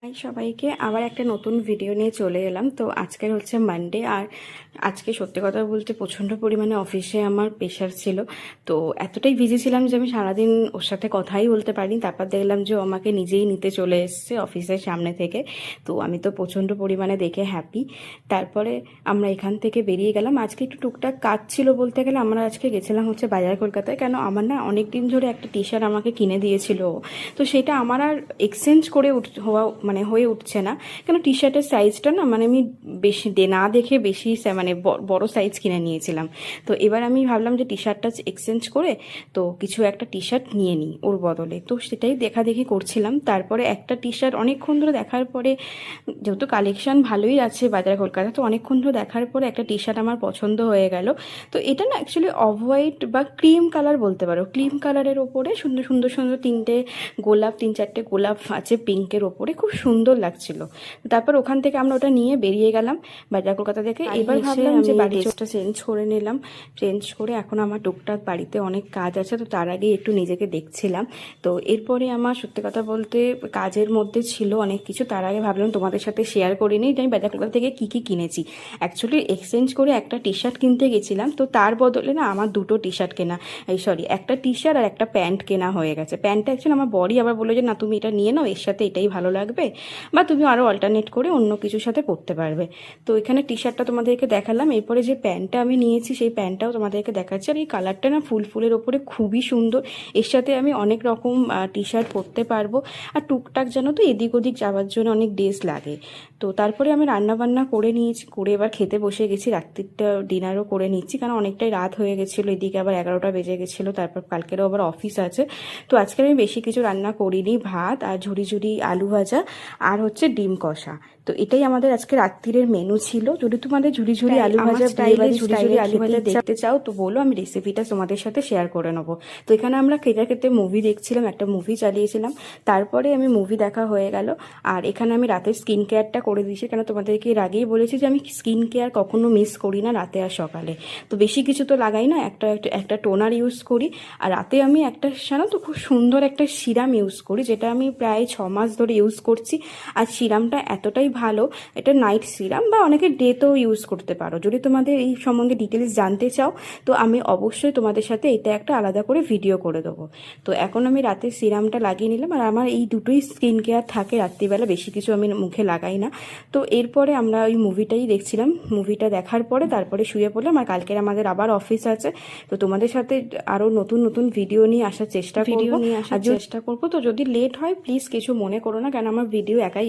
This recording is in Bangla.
হাই সবাইকে, আবার একটা নতুন ভিডিও নিয়ে চলে এলাম। তো আজকের হচ্ছে মানডে, আর আজকে সত্যি কথা বলতে প্রচণ্ড পরিমাণে অফিসে আমার প্রেশার ছিল। তো এতটাই বিজি ছিলাম যে আমি সারাদিন ওর সাথে কথাই বলতে পারিনি। তারপর দেখলাম যে ও আমাকে নিজেই নিতে চলে এসছে অফিসের সামনে থেকে। তো আমি তো প্রচণ্ড পরিমাণে দেখে হ্যাপি। তারপরে আমরা এখান থেকে বেরিয়ে গেলাম। আজকে একটু টুকটাক কাজ ছিল বলতে গেলে। আমরা আজকে গেছিলাম হচ্ছে বাজার কলকাতায়, কেন আমার না অনেক দিন ধরে একটা টি শার্ট আমাকে কিনে দিয়েছিল। তো সেটা আমার আর এক্সচেঞ্জ করে হয়ে উঠছে না, কেন টি শার্টের সাইজটা না আমি বেশি না দেখে বেশি বড় সাইজ কিনে নিয়েছিলাম। তো এবার আমি ভাবলাম যে টি শার্টটা এক্সচেঞ্জ করে তো কিছু একটা টি শার্ট নিয়ে নিই ওর বদলে। তো সেটাই দেখাদেখি করছিলাম। তারপরে একটা টি শার্ট অনেকক্ষণ ধরে দেখার পরে, যেহেতু কালেকশন ভালোই আছে বাজার কলকাতা, তো অনেকক্ষণ ধরে দেখার পরে একটা টি শার্ট আমার পছন্দ হয়ে গেল। তো এটা না অ্যাকচুয়ালি অফ হোয়াইট বা ক্রিম কালার বলতে পারো, ক্রিম কালারের ওপরে সুন্দর সুন্দর সুন্দর তিন চারটে গোলাপ আছে পিঙ্কের ওপরে, খুব সুন্দর লাগছিল। তারপর ওখান থেকে আমরা ওটা নিয়ে বেরিয়ে গেলাম বাজার কলকাতা থেকে। এবার ভাবলাম যে ড্রেসটা চেঞ্জ করে নিলাম। চেঞ্জ করে এখন আমার টুকটাক বাড়িতে অনেক কাজ আছে, তো তার আগে একটু নিজেকে দেখছিলাম। তো এরপরে আমার সত্যি কথা বলতে কাজের মধ্যে ছিল অনেক কিছু। তার আগে ভাবলাম তোমাদের সাথে শেয়ার করে নিই যে আমি বাজার কলকাতা থেকে কী কী কিনেছি। অ্যাকচুয়ালি এক্সচেঞ্জ করে একটা টি শার্ট কিনতে গেছিলাম, তো তার বদলে না আমার দুটো টি শার্ট কেনা, একটা টি শার্ট আর একটা প্যান্ট কেনা হয়ে গেছে। প্যান্টটা অ্যাকচুয়ালি আমার বড়ি আবার বললো যে না তুমি এটা নিয়ে নাও, এর সাথে এটাই ভালো লাগবে, বা তুমি আরও অল্টারনেট করে অন্য কিছুর সাথে করতে পারবে। তো এখানে টি শার্টটা তোমাদেরকে দেখালাম। এরপরে যে প্যান্টটা আমি নিয়েছি সেই প্যান্টটাও তোমাদেরকে দেখাচ্ছি। আর এই কালারটা না ফুলের ওপরে খুবই সুন্দর। এর সাথে আমি অনেক রকম টি শার্ট পরতে পারবো। আর টুকটাক জানো তো এদিক ওদিক যাওয়ার জন্য অনেক ড্রেস লাগে। তো তারপরে আমি রান্নাবান্না করে নিয়েছি, করে এবার খেতে বসে গেছি। রাত্রিটা ডিনারও করে নিচ্ছি, কারণ অনেকটাই রাত হয়ে গেছিলো। এদিকে আবার 11টা বেজে গেছিলো। তারপর কালকেরও আবার অফিস আছে। তো আজকে আমি বেশি কিছু রান্না করিনি, ভাত আর ঝুড়ি আলু ভাজা আর হচ্ছে ডিম কষা। তো এটাই আমাদের আজকে রাত্রিরের মেনু ছিল। যদি তোমাদের ঝুড়ি আলু ভাজা ঝুড়ি আলু ভাজা দেখতে চাও তো বলো, আমি রেসিপিটা তোমাদের সাথে শেয়ার করে নেবো। তো এখানে আমরা খেতে খেতে মুভি দেখছিলাম, একটা মুভি চালিয়েছিলাম। তারপরে আমি মুভি দেখা হয়ে গেল। আর এখানে আমি রাতের স্কিন কেয়ারটা করে দিয়েছি, কেন তোমাদেরকে এর আগেই বলেছি যে আমি স্কিন কেয়ার কখনো মিস করি না রাতে আর সকালে। তো বেশি কিছু তো লাগাই না, একটা টোনার ইউজ করি। আর রাতে আমি একটা জানো তো খুব সুন্দর একটা সিরাম ইউজ করি, যেটা আমি প্রায় 6 মাস ধরে ইউজ করছি। আর সিরামটা এতটাই ভালো, এটা নাইট সিরাম বা অনেকে ডেতেও ইউজ করতে পারো। যদি তোমাদের এই সম্বন্ধে ডিটেলস জানতে চাও তো আমি অবশ্যই তোমাদের সাথে এটা একটা আলাদা করে ভিডিও করে দেবো। তো এখন আমি রাতে সিরামটা লাগিয়ে নিলাম। আর আমার এই দুটোই স্কিন কেয়ার থাকে রাত্রিবেলা, বেশি কিছু আমি মুখে লাগাই না। তো এরপরে আমরা ওই মুভিটাই দেখছিলাম। মুভিটা দেখার পরে তারপরে শুয়ে পড়লাম। আর কালকের আমাদের আবার অফিস আছে। তো তোমাদের সাথে আরও নতুন নতুন ভিডিও নিয়ে আসার চেষ্টা করবো। তো যদি লেট হয় প্লিজ কিছু মনে করো না, কেন আমার ভিডিও একাই